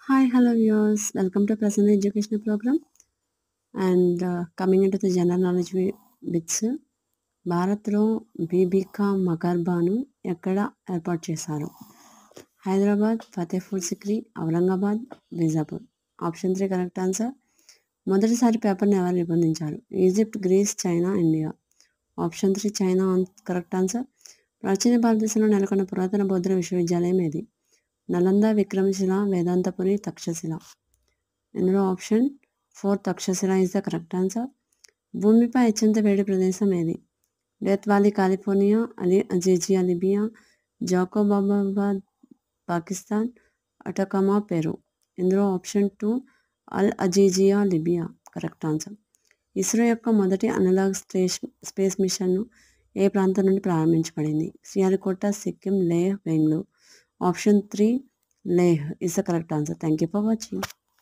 Hi, hello viewers. Welcome to Present Educational Program. And coming into the general knowledge bits, భారత్లో బీబీకా మకర్బాను ఎక్కడ ఏర్పాటు చేశారు? Hyderabad, Fatehpur Sikri, Aurangabad, Bijapur. Option 3 correct answer. మొదటిసారి పేపర్ని ఎవరు రూపొందించారు? Egypt, Greece, China, India. Option 3 China correct answer. ప్రాచీన భారతదేశంలో నెలకొన్న పురాతన బౌద్ధ విశ్వవిద్యాలయం ఏది? నలంద, విక్రమశిల, వేదాంతపురి, తక్షశిల. ఇందులో option 4 Takshashila is the correct answer. భూమిపై అత్యంత వేడి ప్రదేశం ఏది? Death valley, California, Azizia, Libya, Jacobabad, Pakistan, Atacama, Peru. ఇందులో option 2 Al Azizia, Libya correct answer. ISRO యొక్క మొదటి అనలాగ్ స్పేస్ మిషన్ను ఏ ప్రాంతం నుండి ప్రారంభించబడింది? Sriharikota, Sikkim, Leh, Bengaluru. Option 3 Leh is the correct answer. Thank you for watching.